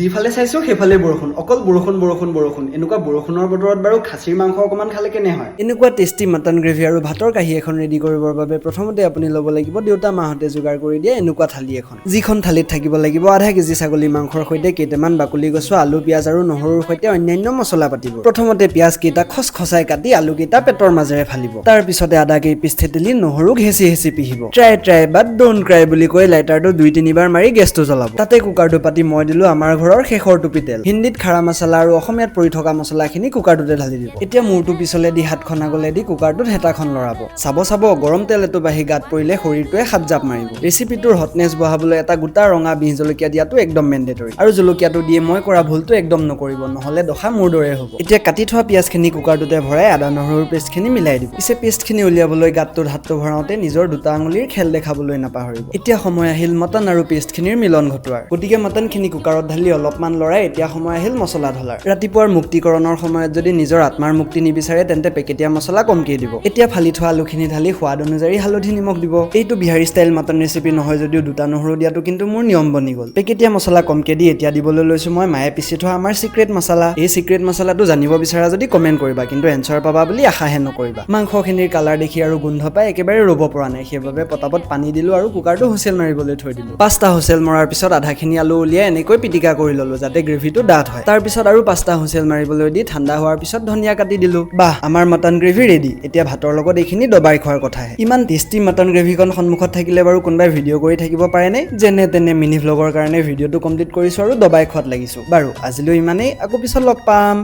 যিফালে চাইছো সেইফালে বৰষুণ অকল বৰষুণ এনেকুৱা বৰষুণৰ বতৰত বাৰু খাচীৰ মাংস অকমান খালে কেনে হয় এনেকুৱা টেষ্টি মটন গ্ৰেভি আৰু ভাতৰ কাহি এখন ৰেডি কৰিবৰ বাবে প্ৰথমতে আপুনি ল'ব লাগিব দেউতা মাহঁতে যোগাৰ কৰি দিয়ে এনেকুৱা থালি এখন যিখন থালিত থাকিব লাগিব আধা কেজি ছাগলী মাংসৰ সৈতে কেইটামান বাকলি গছোৱা আলু পিয়াজ আৰু নহৰুৰ সৈতে অন্যান্য মছলা পাতিব প্ৰথমতে পিয়াজ কেইটা খচখচাই কাটি আলু কেইটা পেটৰ মাজেৰে ফালিব তাৰ পিছতে আদা কেই পিছ থেতেলি নহৰুক হেঁচি পিহিব ট্ৰাই বাট ডোন্ট ক্ৰাই বুলি কৈ লাইটাৰটো 2-3 বাৰ মাৰি গেছটো জ্বলাব তাতে কুকাৰটো পাতি মই দিলো আমাৰ ঘৰৰ শেষৰ টুপি তেল হিন্দীত খাৰা মছলা আৰু অসমীয়াত পৰি থকা মছলাখিনি কুকাৰটোতে ঢালি দিব এতিয়া মূৰটো পিছলে দি হাতখন আগলে দি কুকাৰটোত হেতাখন লৰাব চাব গৰম তেল এটো বাহি গাত পৰিলে শৰীৰটোৱে হাত জাপ মাৰিব ৰেচিপিটোৰ হটনেছ বহাবলৈ এটা গোটা ৰঙা বিহ জলকীয়া দিয়াটো একদম মেণ্ডেটৰী আৰু জলকীয়াটো দিয়ে মই কৰা ভুলটো একদম নকৰিব নহলে দখা মোৰ দৰে হ'ব এতিয়া কাটি থোৱা পিয়াজখিনি কুকাৰটোতে ভৰাই আদা নহৰুৰ পেষ্টখিনি মিলাই দিব পিছে পেষ্টখিনি উলিয়াবলৈ গাতটোত হাতটো ভৰাওঁতে নিজৰ দুটা আঙুলিৰ খেল দেখাবলৈ নাপাহৰিব এতিয়া সময় আহিল মটন আৰু পেষ্টখিনিৰ মিলন ঘটোৱাৰ গতিকে মটনখিনি কুকাৰত ঢালি অলপমান লৰাই এতিয়া সময় আহিল মছলা ঢলাৰ ৰাতিপুৱাৰ মুক্তিকৰণৰ সময়ত যদি নিজৰ আত্মাৰ মুক্তি নিবিচাৰে তেন্তে পেকেটীয়া মছলা কমকৈ দিব এতিয়া ফালি থোৱা আলুখিনি ঢালি সোৱাদ অনুযায়ী হালধি নিমখ দিব এইটো বিহাৰী ষ্টাইল মটন ৰেচিপি নহয় যদিও দুটা নহৰু দিয়াটো কিন্তু মোৰ নিয়ম বনি গ'ল পেকেটীয়া মছলা কমকৈ দি এতিয়া দিবলৈ লৈছো মই মায়ে পিছি থোৱা আমাৰ সিক্ৰেট মছলা এই সিক্ৰেট মছলাটো জানিব বিচাৰা যদি কমেণ্ট কৰিবা কিন্তু এনচাৰ পাবা বুলি আশাহে নকৰিবা মাংসখিনিৰ কালাৰ দেখি আৰু গোন্ধ পাই একেবাৰে ৰ'ব পৰা নাই সেইবাবে পটাপট পানী দিলো আৰু কুকাৰটো হুইচেল মাৰিবলৈ থৈ দিলো 5টা হুইচেল মৰাৰ পিছত আধাখিনি আলু উলিয়াই এনেকৈ পিটিকা কৰি ললো যাতে গ্ৰেভিটো ডাঠ হয় তাৰ পিছত আৰু 5টা হুইচেল মাৰিবলৈ দি ঠাণ্ডা হোৱাৰ পিছত ধনিয়া কাটি দিলো বাহ আমাৰ মটন গ্ৰেভি ৰেডি এতিয়া ভাতৰ লগত এইখিনি দবাই খোৱাৰ কথাহে ইমান টেষ্টি মটন গ্ৰেভিখন সন্মুখত থাকিলে বাৰু কোনোবাই ভিডিঅ' কৰি থাকিব পাৰেনে যেনে তেনে মিনি ভ্লগৰ কাৰণে ভিডিঅ'টো কমপ্লিট কৰিছো আৰু দবাই খোৱাত লাগিছো বাৰু আজিলৈ ইমানেই আকৌ পিছত লগ পাম